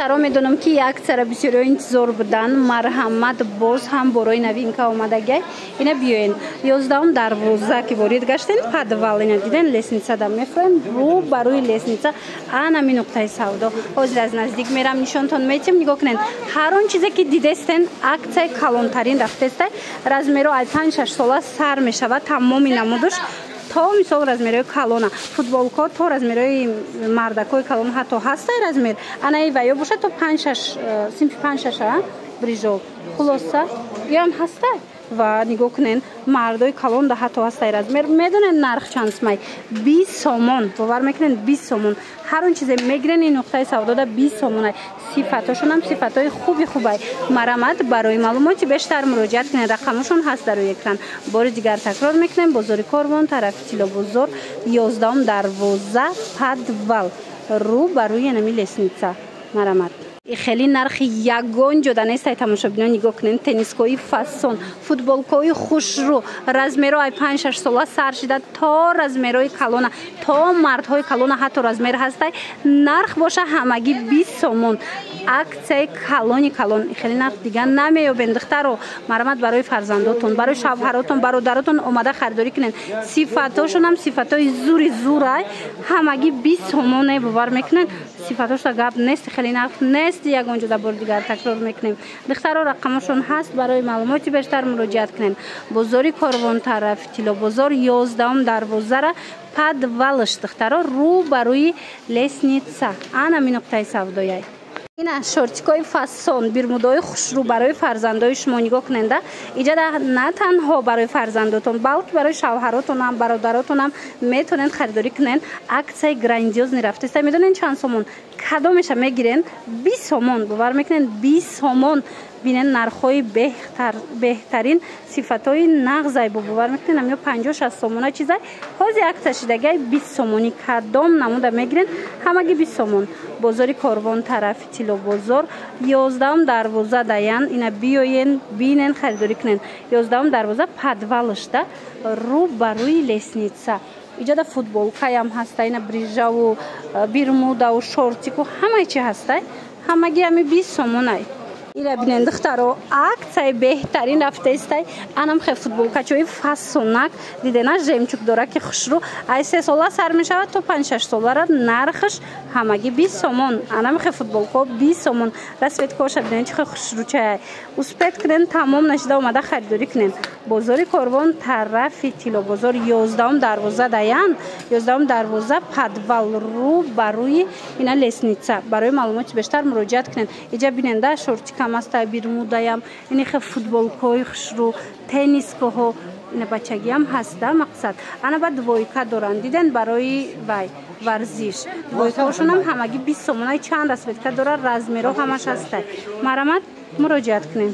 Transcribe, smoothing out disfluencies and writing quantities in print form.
духтаро медонам ки аксара бисёриҳо интизор буданд. Марҳамат боз ҳам борои новинка омадагай. Ина биёен 11 дарвоза ки ворид гаштем подвал ина диден лестница да мефроем рӯ ба рӯи лестница анами нуқтаи савдо. ҳозир аз наздик мерам нишонтон метем нигоҳ кунед. ҳар он чизе ки дидестен аксияи калонтарин рафтестай размеро ай 5-6 сола сар мешавад тамоми намудуш то мисол размерои калона футболко то размерои мардакои калон ҳатто ҳастай размер анаи ваё бошад то 5-6 синфи 5-6 брижол хулоса ям ҳастай ва нигоҳ кунен мардои калон да ҳатто ҳастай размер медонен нарх чанд смай 20 сомон бовар мекунен 20 сомон ҳар он чизе мегирен ин нуқтаи савдо да 20 сомонай сифатошонам сифатои хубай марамат барои маълумоти бештар муроҷиат кунед рақамошон ҳаст дар рӯи экран бори дигар такрор мекунем бозори Корвон тарафи Тилобозор 11 дарвоза подвал рӯ ба рӯи нами лестница марамат хеле нархи ягон ҷода нестай тамошобинон нигоҳ кунен теннискои фасон футболкои хушрӯ размеро ай 5-6 сола сар шида то размерои калона то мардҳои калона ҳатто размер ҳастай нарх боша ҳамагӣ 20 сомон аксияи калони калон хеле нарх дигар намеёбен духтаро марамат барои фарзандотон барои шавҳаротон бародаротон омада харидорӣ кунен сифатошонам сифатои зури зурай ҳамагӣ 20 сомоне бовар мекунен сифатошда гап нест хеле нарх нест ягон ҷода бори дигар такрор мекунем духтаро рақамошон ҳаст барои маълумоти бештар муроҷиат кунен бозори Корвон тарафи Тилобозор 11 дарвозара подвалш духтаро рӯ ба рӯи лестница анами нуқтаи савдояй ина шортикои фасон бирмудои хушрӯ барои фарзандои шумо нигоҳ куненда иҷада на танҳо барои фарзандотон балки барои шавҳаротонам бародаротонам метавонед харидорӣ кунен аксияи грандиозни рафтеста медонен чанд сомон кадомеша мегирен 20 сомон бовар мекунен 20 сомон бинен нархҳои беҳтарин сифатои нағзай бовар мекунен амё 50-60 сомона чизай ҳозир аксия шидагай 20 сомони кадом намуда мегирен ҳамагӣ 20 сомон бозори Корвон тарафи Тилобозор 11 дарвоза даян ина биёен бинен харидорӣ кунен 11 дарвоза подвалшда рӯ ба рӯи лестница иҷода футболкаям ҳастай ина брижаву бирмудаву шортику ҳамаи чи ҳастай ҳамагӣ ами 20 сомонай ира бинен духтаро аксияи беҳтарин рафтестай анам хе футболкачои фасонак дидена жемчуг дора ки хушрӯ ай 3 сола сар мешавад то 5-6 солара нархш ҳамагӣ 20 сомон анам хе футболко 20 сомон расветкоша бинен чихе хушрӯчай успет кунен тамом нашида омада харидорӣ кунен бозори Корвон тарафи Тилобозор 11 дарвоза даян 11 дарвоза подвал рӯ ба рӯи ина лестница барои маълумоти бештар муроҷиат кунен иҷа биненда шортик камаста бирмудаям ини хе футболкои хушрӯ теннискоҳо ина бачагиам ҳаста мақсад ана ба двойка доранд диден барои вай варзиш двойкаошонам ҳамагӣ 20 сомонаи чанд расветка дора размеро ҳамаш ҳастай марамат муроҷиат кунем